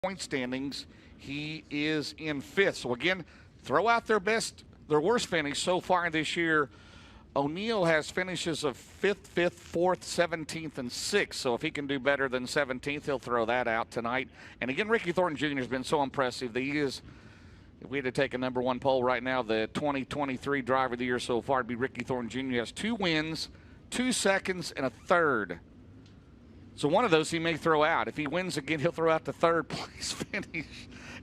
point standings, he is in 5th. So again, throw out their worst finish so far this year. O'Neill has finishes of 5th, 4th, 17th, and 6th. So if he can do better than 17th, he'll throw that out tonight. And again, Ricky Thornton Jr. has been so impressive. He is, if we had to take a number one poll right now, the 2023 driver of the year so far would be Ricky Thornton Jr. He has 2 wins, 2 seconds, and a 3rd. So one of those he may throw out. If he wins again, he'll throw out the 3rd place finish.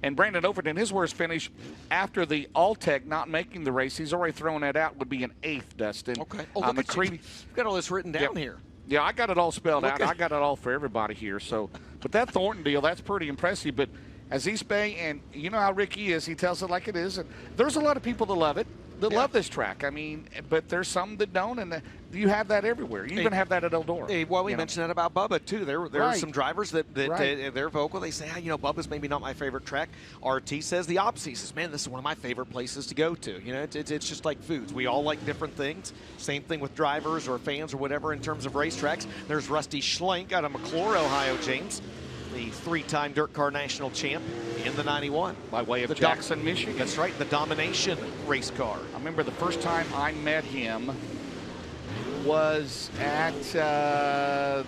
And Brandon Overton, his worst finish after the Alltech not making the race, he's already thrown that out, would be an 8th, Dustin. Okay. Oh, look at you. You've got all this written down here. Yeah, I got it all spelled out. I got it all for everybody here. So, but that Thornton deal, that's pretty impressive. But as East Bay, and you know how Ricky is, he tells it like it is. And there's a lot of people that love it. That love this track. I mean, but there's some that don't, and you have that everywhere. You even have that at Eldora. Well, we mentioned that about Bubba, too. There are some drivers that they're vocal. They say, you know, Bubba's maybe not my favorite track. RT says the opposite. He says, man, this is one of my favorite places to go to. You know, it's just like foods. We all like different things. Same thing with drivers or fans or whatever in terms of racetracks. There's Rusty Schlenk out of McClure, Ohio, James, the 3-time Dirt Car National champ in the 91. By way of Jackson, Michigan. That's right, the Domination race car. I remember the first time I met him was at it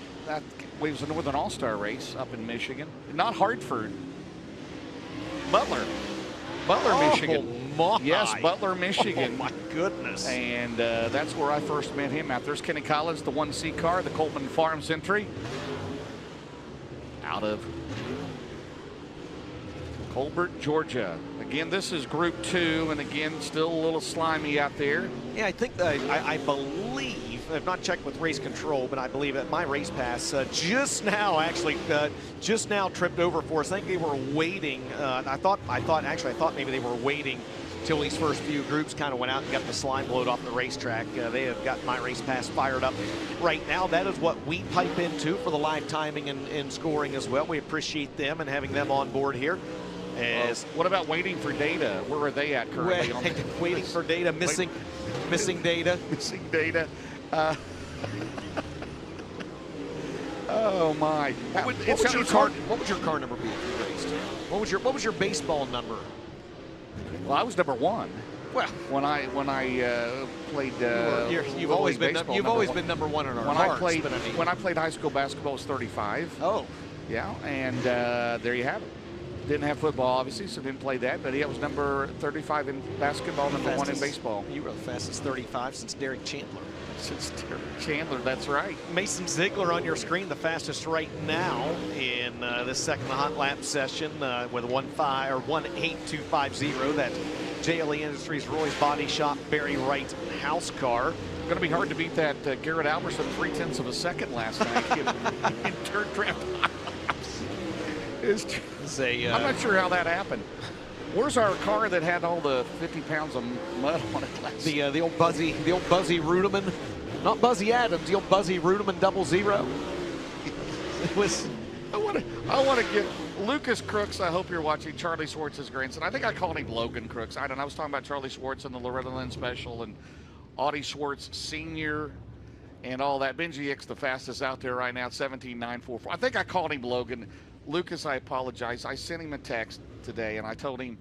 was a Northern All-Star race up in Michigan. Not Hartford. Butler, Michigan. My. Yes, Butler, Michigan. Oh, my goodness. And that's where I first met him out. There's Kenny Collins, the 1C car, the Coleman Farms entry. Out of Colbert, Georgia. Again, this is Group 2, and again, still a little slimy out there. Yeah, I think I believe, I've not checked with race control, but I believe that my race pass just now tripped over for us. I think they were waiting. I thought maybe they were waiting till these first few groups kind of went out and got the slime load off the racetrack. They have got my race pass fired up right now. That is what we pipe into for the live timing and scoring as well. We appreciate them and having them on board here. What about waiting for data? Where are they at currently? Waiting for data, missing data. Missing data. Oh my! What would your car number be if you raced? What was your baseball number? Well, I was number 1. Well, when I played, you've always been number 1 in our hearts. When I played high school basketball, it was 35. Oh, yeah, and there you have it. Didn't have football, obviously, so didn't play that. But he was number 35 in basketball, number 1 in baseball. You were the fastest 35 since Derek Chandler. Since Derek Chandler, that's right. Mason Ziegler on your screen, the fastest right now in this second hot lap session with 1.8250. That JLE Industries Roy's Body Shop Barry Wright house car. Going to be hard to beat that Garrett Alberson 0.3 of a second last night in turn trap. I'm not sure how that happened. Where's our car that had all the 50 pounds of mud on it last night? The old Buzzy Rudeman, not Buzzy Adams, the old Buzzy Rudeman 00. It was. I want to get Lucas Crooks. I hope you're watching. Charlie Schwartz's grandson. I think I called him Logan Crooks. I don't know. I was talking about Charlie Schwartz and the Loretta Lynn special and Audie Schwartz Sr. and all that. Benji X, the fastest out there right now, 17.944. I think I called him Logan. Lucas, I apologize. I sent him a text today, and I told him,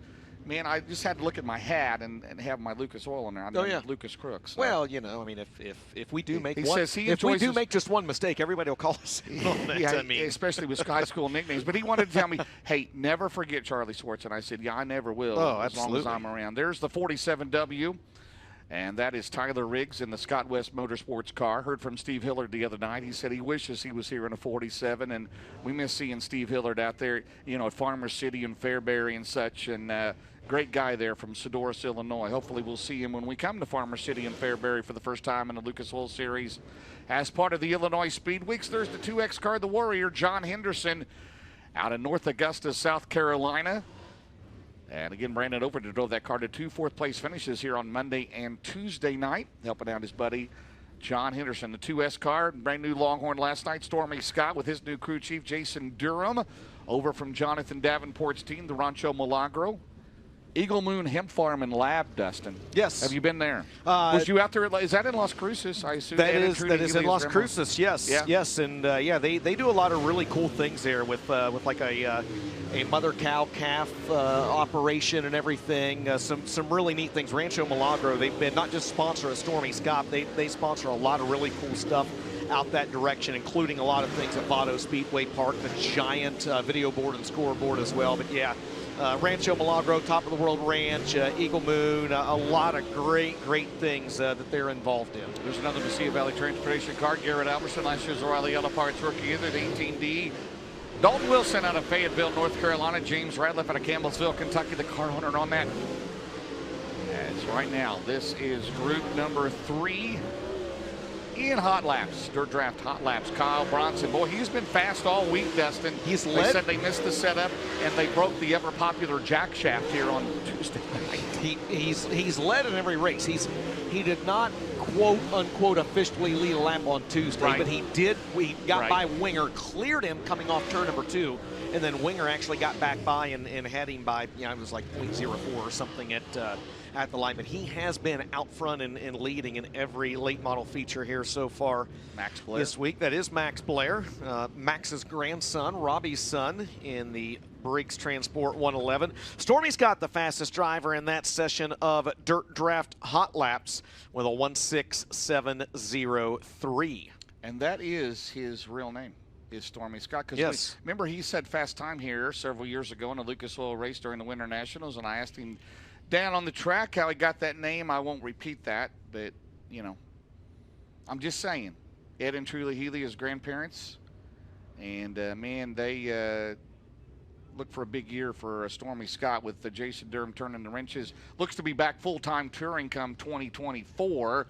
man, I just had to look at my hat and have my Lucas oil in there. I'm Lucas Crooks. So. Well, you know, I mean, if we do make just one mistake, everybody will call us on that. Yeah, especially with high school nicknames. But he wanted to tell me, hey, never forget Charlie Schwartz. And I said, yeah, I never will. Oh, as long as I'm around. There's the 47W. And that is Tyler Riggs in the Scott West Motorsports car. Heard from Steve Hillard the other night. He said he wishes he was here in a 47, and we miss seeing Steve Hillard out there, you know, at Farmer City and Fairbury and such. And great guy there from Sedoris, Illinois. Hopefully we'll see him when we come to Farmer City and Fairbury for the first time in the Lucas Oil Series. As part of the Illinois Speed Weeks, there's the 2X car, the Warrior, John Henderson, out of North Augusta, South Carolina. And again, Brandon Overton drove that car to 2 fourth-place finishes here on Monday and Tuesday night, helping out his buddy John Henderson. The 2S car, brand new Longhorn last night. Stormy Scott with his new crew chief, Jason Durham, over from Jonathan Davenport's team, the Rancho Milagro. Eagle Moon Hemp Farm and Lab, Dustin. Yes. Have you been there? Was you out there? Is that in Las Cruces? I assume that is in Las Cruces. Yes, yeah. yes, and they do a lot of really cool things there with like a mother cow calf operation and everything. Some really neat things. Rancho Milagro. They've been not just sponsor of Stormy Scott. They sponsor a lot of really cool stuff out that direction, including a lot of things at Vado Speedway Park, the giant video board and scoreboard as well. But yeah. Rancho Milagro, Top of the World Ranch, Eagle Moon, a lot of great things that they're involved in. There's another Mesilla Valley Transportation car. Garrett Albertson, last year's O'Reilly Auto Parts rookie in the 18D. Dalton Wilson out of Fayetteville, North Carolina. James Radliff out of Campbellsville, Kentucky, the car owner on that. As right now, this is group number 3 in Hot Laps, Dirt Draft Hot Laps. Kyle Bronson, boy, he's been fast all week, Dustin. They said they missed the setup, and they broke the ever-popular jack shaft here on Tuesday night. He's led in every race. He did not quote unquote officially lead a lap on Tuesday, right. But he did. We got by Winger, cleared him coming off turn number 2, and then Winger actually got back by and had him by, it was like 0.04 or something at the line. But he has been out front and leading in every late model feature here so far. Max Blair. This week. That is Max Blair, Max's grandson, Robbie's son, in the Briggs Transport 111. Stormy Scott, the fastest driver in that session of Dirt Draft Hot Laps with a 1:6.703. And that is his real name, is Stormy Scott. Because yes. Remember, he said fast time here several years ago in a Lucas Oil race during the Winter Nationals, and I asked him down on the track how he got that name. I won't repeat that, but, I'm just saying. Ed and Truly Healy, his grandparents, and, man, they look for a big year for Stormy Scott with Jason Durham turning the wrenches. Looks to be back full-time touring come 2024.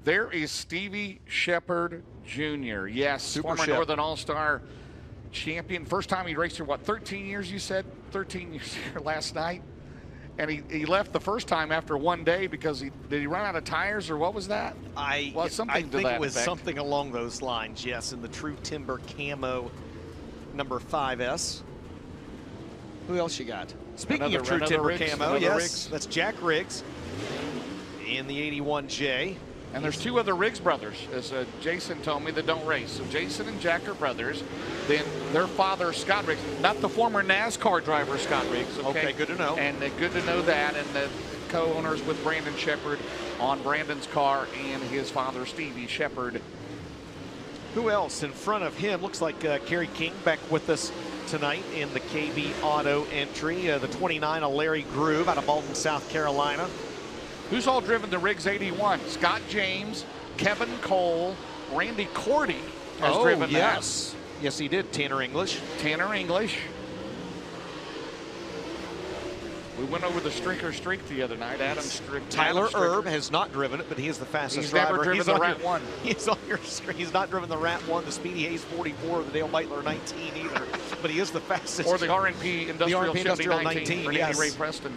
There is Stevie Shepard Jr. Yes, former Northern All-Star champion. First time he raced here, 13 years you said? 13 years here last night. And he left the first time after one day because did he run out of tires or what was that? I think it was something along those lines, yes, in the True Timber Camo number 5S. Who else you got? Speaking of True Timber Camo, yes, that's Jack Riggs in the 81J. And there's 2 other Riggs brothers, as Jason told me, that don't race. So Jason and Jack are brothers. Then their father, Scott Riggs, not the former NASCAR driver, Scott Riggs. Okay, good to know. And good to know that. And the co-owners with Brandon Shepard on Brandon's car and his father, Stevie Shepard. Who else in front of him? Looks like Kerry King back with us tonight in the KB Auto entry. The 29 of Larry Groove out of Malton, South Carolina. Who's all driven the Riggs 81? Scott James, Kevin Cole, Randy Cordy has driven that. Yes, he did. Tanner English. We went over the Strinker Streak the other night. Adam Strick. Tyler Erb has not driven it, but he is the fastest driver. Never driven the Rat 1. He's on your screen. He's not driven the Rat 1, the Speedy Hayes 44, or the Dale Meitler 19 either, but he is the fastest. Or the RNP Industrial 19 for yes. Ray Preston.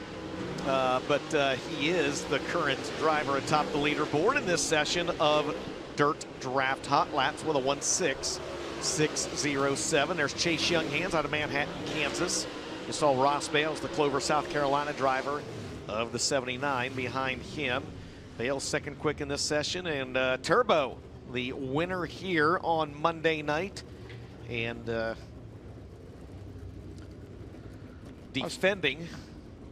But he is the current driver atop the leaderboard in this session of Dirt Draft Hot Laps with a 1:6.607. There's Chase Younghands out of Manhattan, Kansas. You saw Ross Bales, the Clover, South Carolina driver of the 79 behind him. Bales second quick in this session, and Turbo, the winner here on Monday night. And defending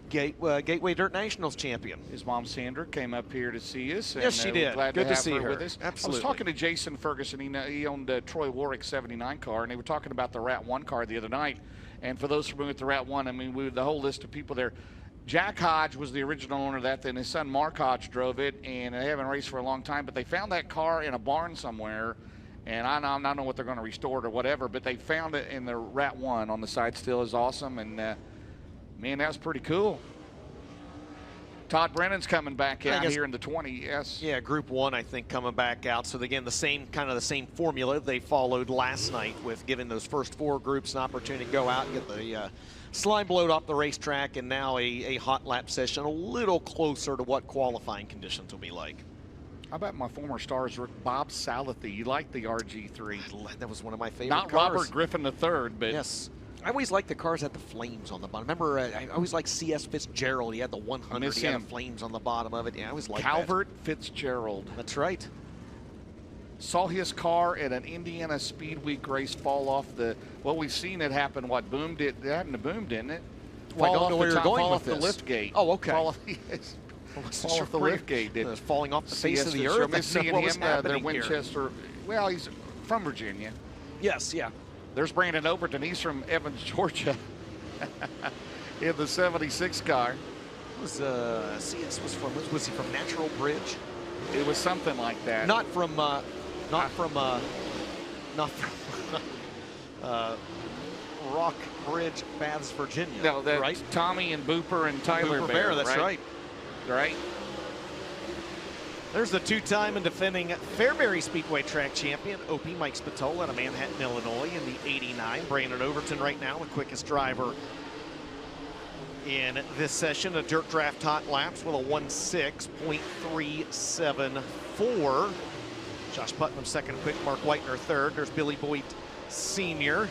Gateway Dirt Nationals champion. His mom, Sandra, came up here to see us. And, yes, she did. Glad Good to have see her with us. Absolutely. I was talking to Jason Ferguson. He owned Troy Warwick's 79 car, and they were talking about the Rat 1 car the other night. And for those familiar with the Rat 1, I mean, the whole list of people there. Jack Hodge was the original owner of that. Then his son, Mark Hodge, drove it, and they haven't raced for a long time. But they found that car in a barn somewhere. And I don't know what they're going to restore it or whatever, but they found it in the Rat 1 on the side still is awesome. And, man, that was pretty cool. Todd Brennan's coming back out here in the 20, yes. Yeah, Group 1, I think, coming back out. So, again, the same formula they followed last night with giving those first 4 groups an opportunity to go out and get the slime blowed off the racetrack, and now a hot lap session a little closer to what qualifying conditions will be like. How about my former stars, Bob Salathy? You like the RG3? That was one of my favorite Not cars. Robert Griffin III, but yes. I always liked the cars that had the flames on the bottom. Remember, I always liked C.S. Fitzgerald. He had the 100. He had the flames on the bottom of it. Yeah, I always liked Calvert Fitzgerald. That's right. Saw his car at an Indiana Speed Week race fall off the. Well, we've seen it happen. What Boom did? It happened to Boom, didn't it? Well, I don't know where you're going with the lift gate. Oh, okay. Fall off the lift gate. Did falling off the face of the earth. I'm seeing him there, Winchester. Here? Well, he's from Virginia. Yes, yeah. There's Brandon Overton. He's from Evans, Georgia, in the 76 car. Was CS was he from Natural Bridge? It was something like that. Not from Rock Bridge, Baths, Virginia. No, that's right. Tommy and Booper and Tyler Booper Bear. That's right. Right. There's the two-time and defending Fairbury Speedway track champion, OP Mike Spatola out of Manhattan, Illinois in the 89. Brandon Overton right now, the quickest driver in this session of Dirt Draft Hot Laps with a 1:06.374. Josh Putnam second quick, Mark Whitener third. There's Billy Boyd Sr.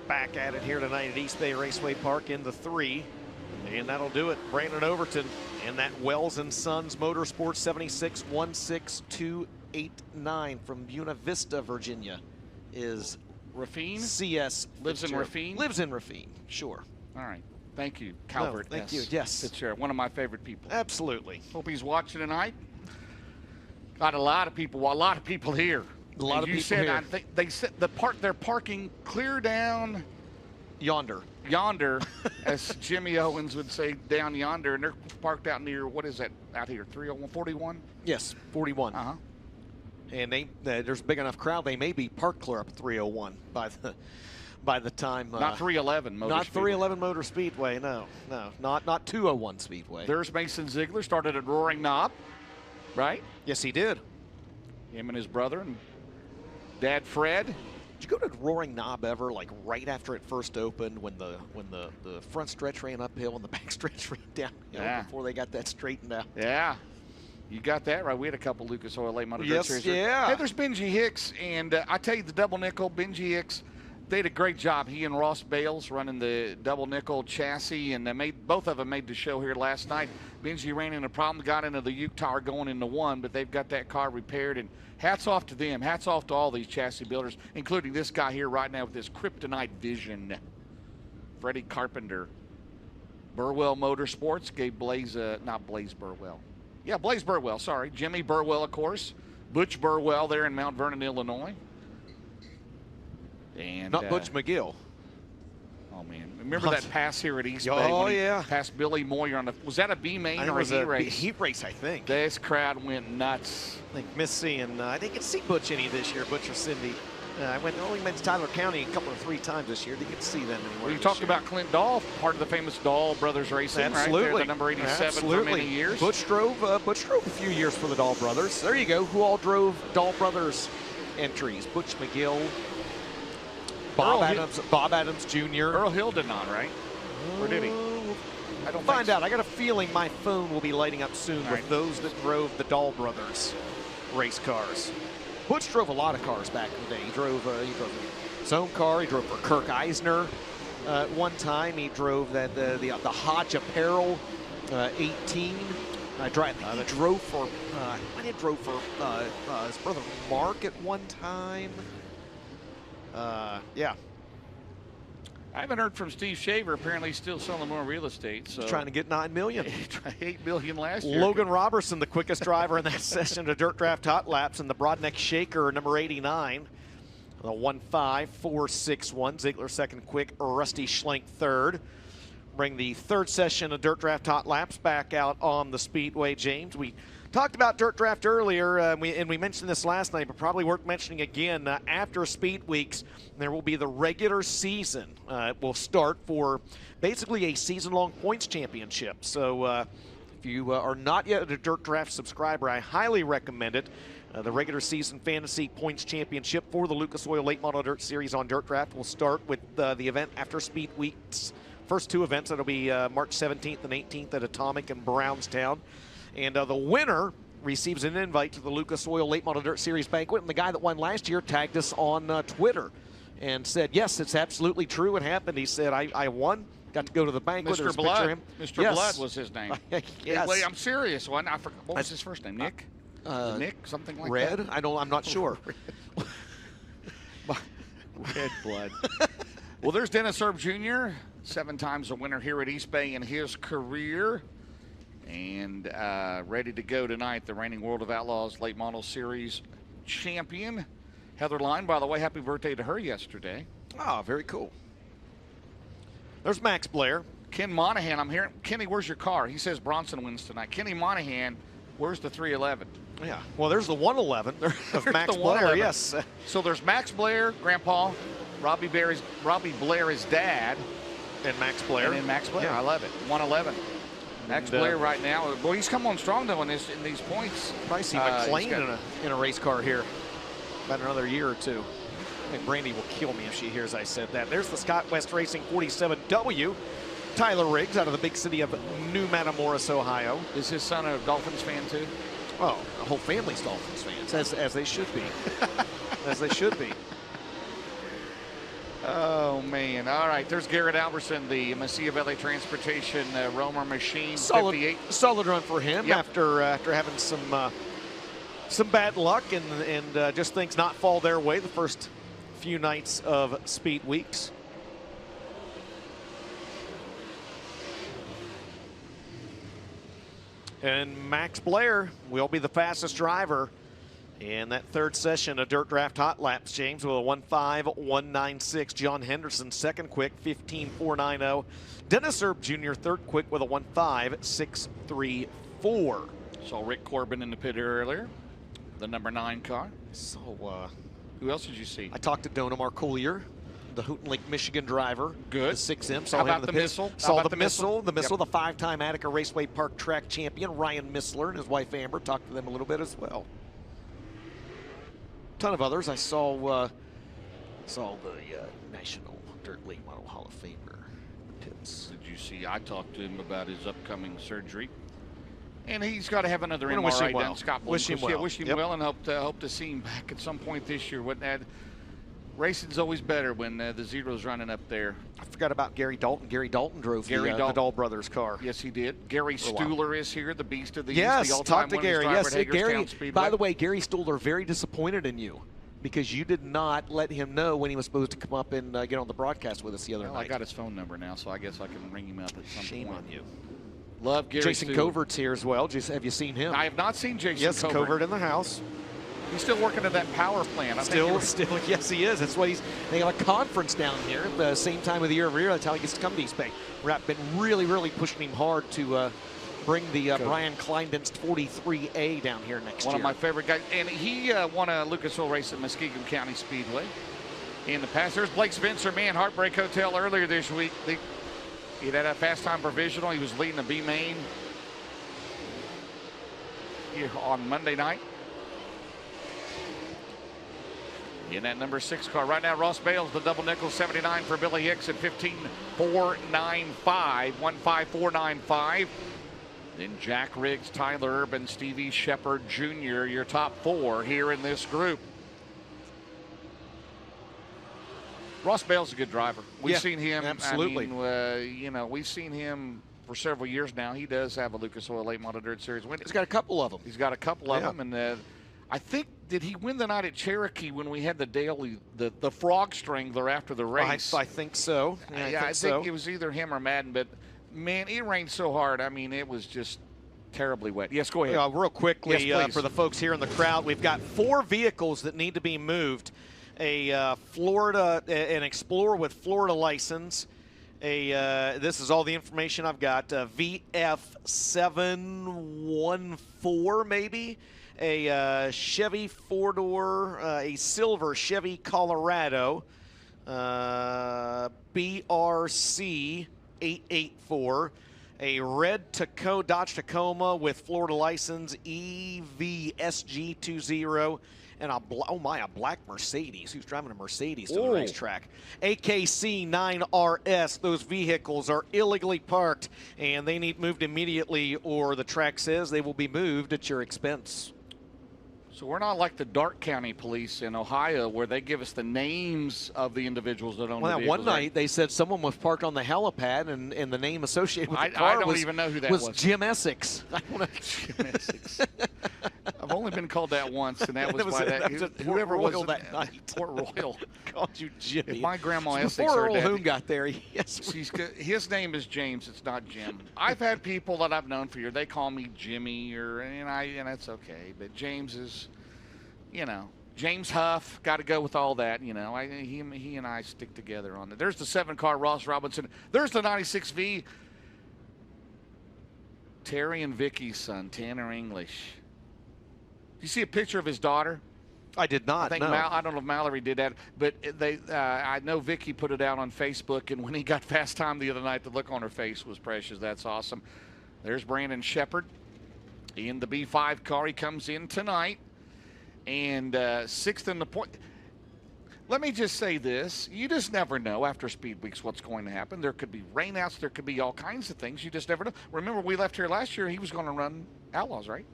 Back at it here tonight at East Bay Raceway Park in the 3. And that'll do it. Brandon Overton and that Wells & Sons Motorsports 76 16289 from Buena Vista, Virginia is Rafine? CS. Lives in Rafine? Lives in Rafine, sure. All right. Thank you, Calvert. No, thank you. Yes. Fitzgerald, one of my favorite people. Absolutely. Hope he's watching tonight. Got a lot of people here. A lot of people here. I think they said they're parking clear down yonder, as Jimmy Owens would say, down yonder, and they're parked out near, what is that out here, 301, 41? Yes, 41. Uh-huh. And there's a big enough crowd, they may be parked clear up 301 by the time. Not 311 Motor Not Speedway. 311 Motor Speedway, no, not 201 Speedway. There's Mason Ziegler, started at Roaring Knob, right? Yes, he did. Him and his brother and Dad Fred. Did you go to Roaring Knob ever, like right after it first opened, when the front stretch ran uphill and the back stretch ran downhill before they got that straightened out? Yeah, you got that right. We had a couple Lucas Oil Late Model Dirt Series. Yeah. Hey, there's Benji Hicks, and I tell you, the double nickel, Benji Hicks, they did a great job. He and Ross Bales running the double nickel chassis, and both of them made the show here last night. Benji ran into a problem, got into the Uke Tower going into one, but they've got that car repaired, and hats off to them. Hats off to all these chassis builders, including this guy here right now with this kryptonite vision. Freddie Carpenter. Burwell Motorsports gave Blaze Burwell. Yeah, Blaze Burwell, sorry. Jimmy Burwell, of course. Butch Burwell there in Mount Vernon, Illinois. And not Butch McGill. Oh, man. Remember that pass here at East Bay? Oh, yeah. Past Billy Moyer on the. Was that a B main or a heat race? Heat race, I think. This crowd went nuts. I think miss seeing. I didn't get to see Butch any this year, Butch or Cindy. I only went to Tyler County a couple of 3 times this year. Didn't get to see them anywhere. Well, you talked about Clint Dahl, part of the famous Dahl Brothers Racing, absolutely. Right there, the number 87 for many years. Butch drove a few years for the Dahl Brothers. There you go. Who all drove Dahl Brothers entries? Butch McGill. Bob Adams Jr. Earl Hill did not, right? Or did he? I don't find out. I got a feeling my phone will be lighting up soon with those that drove the Dahl Brothers race cars. Butch drove a lot of cars back in the day. He drove his own car. He drove for Kirk Eisner. One time he drove the Hodge Apparel 18. He drove for his brother Mark at one time. Yeah. I haven't heard from Steve Shaver. Apparently he's still selling more real estate. So he's trying to get $9 million. $8 million last year. Logan Robertson, the quickest driver in that session of Dirt Draft Hot Laps, and the Broadneck Shaker, number 89. The 1:05.461. Ziegler second quick, Rusty Schlenk third. Bring the third session of Dirt Draft Hot Laps back out on the Speedway, James. We talked about Dirt Draft earlier, and we mentioned this last night, but probably worth mentioning again. After Speed Weeks, there will be the regular season. It will start for basically a season-long points championship. So if you are not yet a Dirt Draft subscriber, I highly recommend it. The regular season fantasy points championship for the Lucas Oil Late Model Dirt Series on Dirt Draft will start with the event after Speed Weeks. First 2 events, that'll be March 17th and 18th at Atomic in Brownstown. And the winner receives an invite to the Lucas Oil Late Model Dirt Series banquet. And the guy that won last year tagged us on Twitter. and said, yes, it's absolutely true. It happened. He said, I won. Got to go to the banquet. Mr. Blood. Mr. Yes. Blood was his name. Yes. Wait, I'm serious. What was his first name? Nick? Nick? Something like Red? that? I'm not sure. Red Blood. Well, there's Dennis Erb Jr., 7 times a winner here at East Bay in his career. And ready to go tonight, the reigning World of Outlaws Late Model Series champion. Heather Line, by the way, happy birthday to her yesterday. Oh, very cool. There's Max Blair. Ken Monahan, I'm hearing. Kenny, where's your car? He says Bronson wins tonight. Kenny Monahan, where's the 311? Yeah, well, there's the 111 of Max Blair, yes. So there's Max Blair, Grandpa, Robbie Blair's dad. And Max Blair. And then Max Blair, yeah. I love it, 111. Max Blair right now, boy, he's come on strong though in these points. Probably see McLean in a race car here about another year or two. I think Brandy will kill me if she hears I said that. There's the Scott West Racing 47W. Tyler Riggs out of the big city of New Matamoros, Ohio. Is his son a Dolphins fan too? Oh, the whole family's Dolphins fans, as they should be. As they should be. Oh, man. All right, there's Garrett Alberson, the Mesilla Valley Transportation Romer machine. Solid run for him. Yep. After having some bad luck and just things not fall their way the first few nights of speed weeks. And Max Blair will be the fastest driver in that third session of Dirt Draft Hot Laps, James, with a 1.5196. John Henderson, second quick, 15.490. Dennis Erb Jr., third quick with a 1.5634. Saw Rick Corbin in the pit earlier, the number 9 car. So, who else did you see? I talked to Dona Marcollier, the Houghton Lake, Michigan driver. Good. The 6M. Saw him in the missile. Saw the missile. The missile, the 5-time Attica Raceway Park track champion, Ryan Missler, and his wife Amber. Talked to them a little bit as well. Ton of others. I saw the National Dirt Late Model Hall of Famer Pitts. Did you see? I talked to him about his upcoming surgery, and he's got to have another MRI wish him well. done. Scott, wish him well. Yeah, wish him well, and hope to see him back at some point this year. Racing's always better when the Zero's running up there. I forgot about Gary Dalton. Gary Dalton drove the Dahl brothers car. Yes, he did. Gary Stuhler is here, the beast of the East, the all-time talk to Gary. Yes, Gary. Speedway. By the way, Gary Stuhler very disappointed in you because you did not let him know when he was supposed to come up and get on the broadcast with us the other night. I got his phone number now, so I guess I can ring him up at some point. Shame on you. Love Gary Jason Stuhler. Covert's here as well. Have you seen him? I have not seen Jason Yes, Covert in the house. He's still working at that power plant. Still, yes, he is. That's why they have a conference down here at the same time of the year every year. That's how he gets to come to East Bay. We've been really pushing him hard to bring the Brian Kleindienst 43A down here next year. One of my favorite guys. And he won a Lucas Oil race at Muskegon County Speedway in the past. There's Blake Spencer, man, Heartbreak Hotel earlier this week. He had a fast time provisional. He was leading the B main here on Monday night. In that number 6 car. Right now, Ross Bales, the double nickel, 79 for Billy Hicks at 15.495, 1.5495. Then Jack Riggs, Tyler Urban, Stevie Shepard Jr., your top 4 here in this group. Ross Bales is a good driver. We've seen him. Absolutely. I mean, we've seen him for several years now. He does have a Lucas Oil Late Model Dirt Series win. He's got a couple of them. He's got a couple of them, and I think, did he win the night at Cherokee when we had the frog strangler after the race? I think so. I think it was either him or Madden, but man, it rained so hard. I mean, it was just terribly wet. Yes, go ahead. Real quickly, yes, for the folks here in the crowd, we've got 4 vehicles that need to be moved. An Explorer with Florida license. This is all the information I've got. VF714 maybe. A Chevy 4-door, a silver Chevy Colorado, BRC 884, a red Dodge Tacoma with Florida license, EVSG20, and a black Mercedes. Who's driving a Mercedes to the racetrack? AKC 9RS. Those vehicles are illegally parked, and they need moved immediately, or the track says they will be moved at your expense. So we're not like the Darke County Police in Ohio, where they give us the names of the individuals that own the vehicles. One night they said someone was parked on the helipad, and the name associated with the car I don't even know who that was. Jim Essex. I don't know. Jim Essex. I've only been called that once, and that was by that was whoever Port Royal was that night. Port Royal Called you Jimmy. If my grandma Essex before heard Earl that, Hoon got there, yes. His name is James. It's not Jim. I've had people that I've known for years. They call me Jimmy, and that's okay. But James is, James Huff. Got to go with all that. He and I stick together on that. There's the 7-car Ross Robinson. There's the 96V. Terry and Vicky's son, Tanner English. You see a picture of his daughter? I did not. I think I don't know if Mallory did that, but I know Vicky put it out on Facebook, and when he got fast time the other night, the look on her face was precious. That's awesome. There's Brandon Shepard in the B5 car. He comes in tonight, and 6th in the point. Let me just say this. You just never know after Speed Weeks what's going to happen. There could be rainouts. There could be all kinds of things. You just never know. Remember, we left here last year. He was going to run Outlaws, right?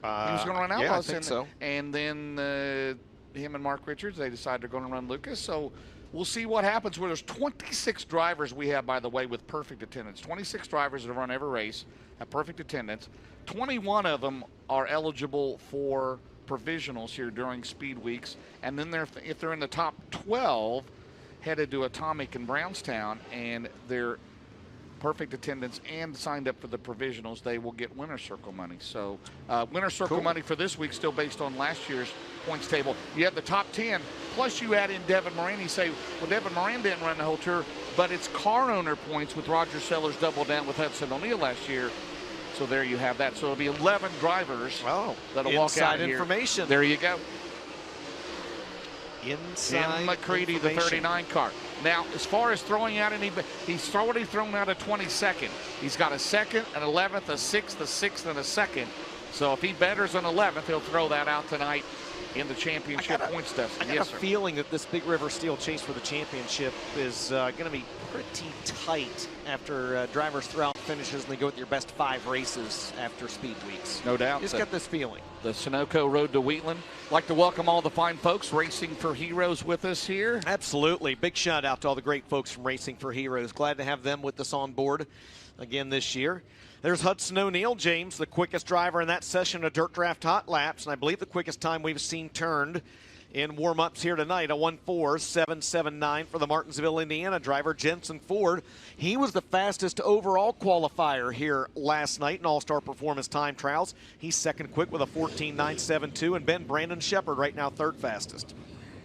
He was going to run Outlaws. Yeah, I think so. And then him and Mark Richards, they decided they're going to run Lucas. So we'll see what happens. Where there's 26 drivers we have, by the way, with perfect attendance. 26 drivers that have run every race have perfect attendance. 21 of them are eligible for provisionals here during Speed Weeks. And then if they're in the top 12, headed to Atomic in Brownstown, and they're perfect attendance and signed up for the provisionals, they will get winner circle money. So winner circle money for this week still based on last year's points table. You have the top 10, plus you add in Devin Moran. You say, well, Devin Moran didn't run the whole tour, but it's car owner points with Roger Sellers double down with Hudson O'Neal last year. So there you have that. So it'll be 11 drivers that'll walk out here. Information. There you go. Inside Tim McCready, the 39 car. Now, as far as throwing out he's already thrown out a 22nd. He's got a 2nd, an 11th, a 6th, a 6th, and a 2nd. So if he betters an 11th, he'll throw that out tonight in the championship point stuff. I got a feeling that this Big River Steel chase for the championship is going to be pretty tight after drivers throughout finishes and they go with your best 5 races after Speed Weeks. No doubt. Just get this feeling. The Sunoco Road to Wheatland. Like to welcome all the fine folks Racing for Heroes with us here. Absolutely. Big shout out to all the great folks from Racing for Heroes. Glad to have them with us on board again this year. There's Hudson O'Neal, James, the quickest driver in that session of Dirt Draft Hot Laps, and I believe the quickest time we've seen turned in warm-ups here tonight, a 1:4.779 for the Martinsville, Indiana driver, Jensen Ford. He was the fastest overall qualifier here last night in All-Star Performance Time Trials. He's second quick with a 14.972, and Ben Brandon Shepard right now third fastest.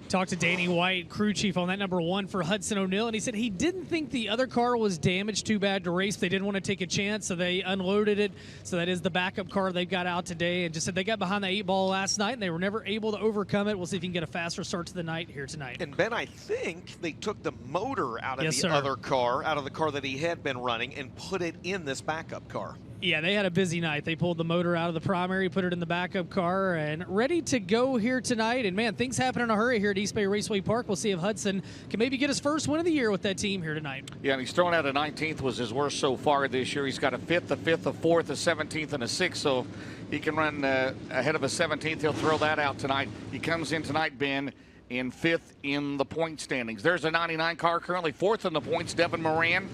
Talked to Danny White, crew chief on that number 1 for Hudson O'Neal, and he said he didn't think the other car was damaged too bad to race. They didn't want to take a chance, so they unloaded it. So that is the backup car they've got out today, and just said they got behind the 8-ball last night, and they were never able to overcome it. We'll see if he can get a faster start to the night here tonight. And Ben, I think they took the motor out of the other car, out of the car that he had been running, and put it in this backup car. Yeah, they had a busy night. They pulled the motor out of the primary, put it in the backup car, and ready to go here tonight. And, man, things happen in a hurry here at East Bay Raceway Park. We'll see if Hudson can maybe get his first win of the year with that team here tonight. Yeah, and he's thrown out a 19th, was his worst so far this year. He's got a 5th, a 5th, a 4th, a 17th, and a 6th. So he can run ahead of a 17th. He'll throw that out tonight. He comes in tonight, Ben, in 5th in the point standings. There's a 99 car currently 4th in the points, Devin Moran.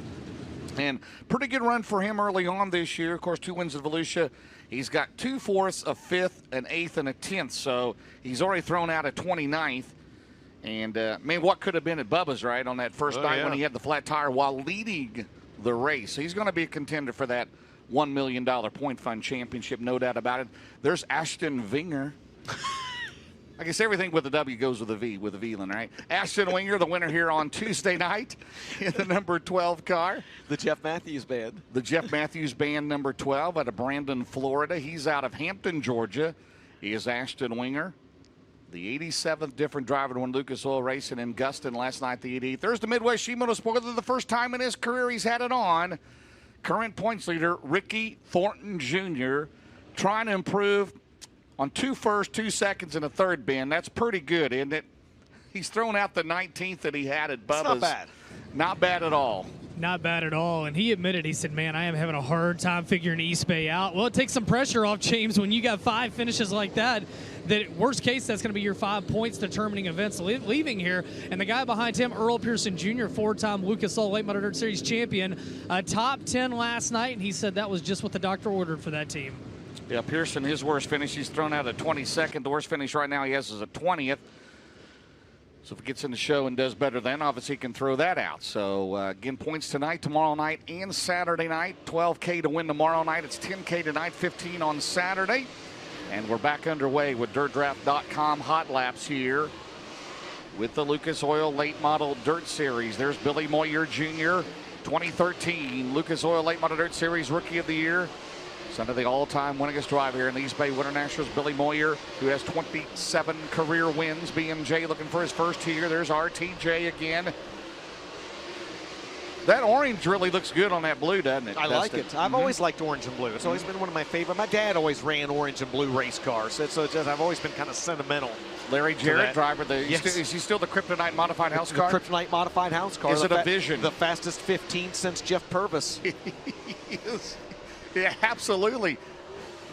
And pretty good run for him early on this year. Of course, 2 wins at Volusia. He's got 2 4ths, a 5th, an 8th, and a 10th. So he's already thrown out a 29th. And, man, what could have been at Bubba's, right, on that first night when he had the flat tire while leading the race. So he's going to be a contender for that $1 million point fund championship, no doubt about it. There's Ashton Vinger. I guess everything with a W goes with a V, with a Veland, right? Ashton Winger, the winner here on Tuesday night in the number 12 car. The Jeff Matthews Band. The Jeff Matthews Band, number 12, out of Brandon, Florida. He's out of Hampton, Georgia. He is Ashton Winger, the 87th different driver to win Lucas Oil Racing in Guston last night, the 88th. There's the Midwest Sheet Metal Spoiler, the first time in his career he's had it on. Current points leader, Ricky Thornton Jr., trying to improve on 2 firsts, 2 seconds, and a third, Ben. That's pretty good, isn't it? He's thrown out the 19th that he had at Bubba's. It's not bad. Not bad at all. Not bad at all. And he admitted, he said, man, I am having a hard time figuring East Bay out. Well, it takes some pressure off, James, when you got 5 finishes like that. That worst case, that's going to be your 5 points determining events leaving here. And the guy behind him, Earl Pearson Jr., 4-time Lucas Oil Late Model Dirt Series champion, top 10 last night. And he said that was just what the doctor ordered for that team. Yeah, Pearson, his worst finish, he's thrown out a 22nd. The worst finish right now he has is a 20th. So if he gets in the show and does better, then obviously he can throw that out. So again, points tonight, tomorrow night, and Saturday night. 12K to win tomorrow night. It's 10K tonight, 15 on Saturday. And we're back underway with DirtDraft.com hot laps here with the Lucas Oil Late Model Dirt Series. There's Billy Moyer Jr., 2013 Lucas Oil Late Model Dirt Series Rookie of the Year. Son of the all-time winningest driver here in the East Bay Winter Nationals, Billy Moyer, who has 27 career wins. BMJ looking for his first here. There's RTJ again. That orange really looks good on that blue, doesn't it? I like it. I've always liked orange and blue. It's always been one of my favorite. My dad always ran orange and blue race cars, so it's just, I've always been kind of sentimental. Larry Jarrett, driver. Yes. Is he still the Kryptonite modified house car? The Kryptonite modified house car. Is it a Vision? The fastest 15 since Jeff Purvis. Yeah, absolutely.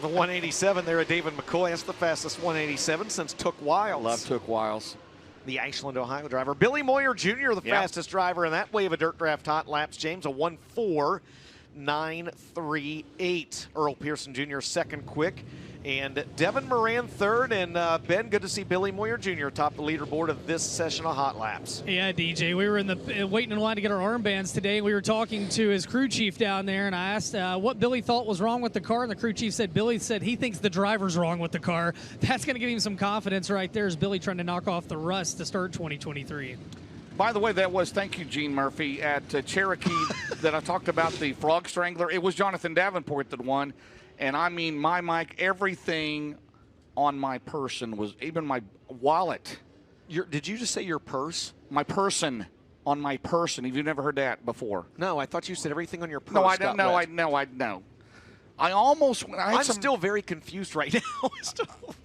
The 187 there at David McCoy. That's the fastest 187 since Took Wiles. Love Took Wiles. The Ashland, Ohio driver. Billy Moyer Jr., the fastest driver in that wave of Dirt Draft hot laps. James, a 1:4.938. Earl Pearson Jr. second quick. And Devin Moran third. And Ben, good to see Billy Moyer Jr. atop the leaderboard of this session of hot laps. Yeah, DJ, we were in the waiting in line to get our armbands today. We were talking to his crew chief down there, and I asked what Billy thought was wrong with the car, and the crew chief said Billy said he thinks the driver's wrong with the car. That's going to give him some confidence right there as Billy trying to knock off the rust to start 2023. By the way, that was, thank you, Gene Murphy, at Cherokee that I talked about the Frog Strangler. It was Jonathan Davenport that won. And I mean, my mic, everything on my person was, even my wallet. Did you just say your purse? My person, on my person. Have you never heard that before? No, I thought you said everything on your purse. No, I don't know. I almost. I'm still very confused right now.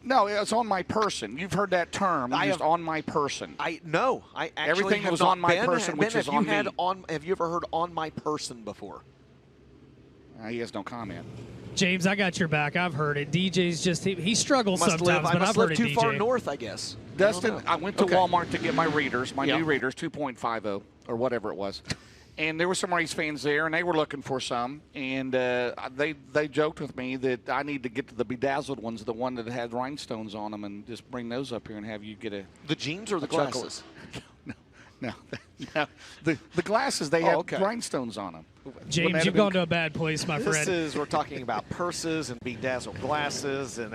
No, it's on my person. You've heard that term. Used on my person. No, I actually everything have was not. on my Ben, person, which is on me. Have you ever heard on my person before? He has no comment. James, I got your back. I've heard it. DJ's just, he struggles sometimes, but I've heard it, too DJ. far north, I guess. Dustin, I went to Walmart to get my readers, my new readers, 2.50 or whatever it was. And there were some race fans there, and they were looking for some. And they joked with me that I need to get to the bedazzled ones, the one that had rhinestones on them, and just bring those up here and have you get a... The jeans or the glasses? No. The glasses, they have rhinestones on them. James, you've gone to a bad place, my friend. We're talking about purses and bedazzled glasses, and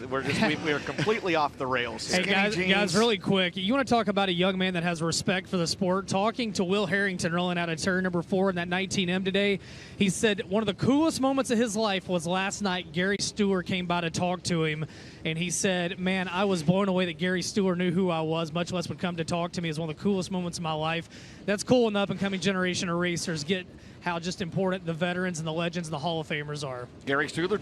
we're completely off the rails. Hey, guys, really quick, you want to talk about a young man that has respect for the sport? Talking to Will Harrington rolling out of turn number 4 in that 19M today, he said one of the coolest moments of his life was last night. Gary Stewart came by to talk to him, and he said, man, I was blown away that Gary Stewart knew who I was, much less would come to talk to me. It's one of the coolest moments of my life. That's cool when the up-and-coming generation of racers get how just important the veterans and the legends and the Hall of Famers are. Gary Stewart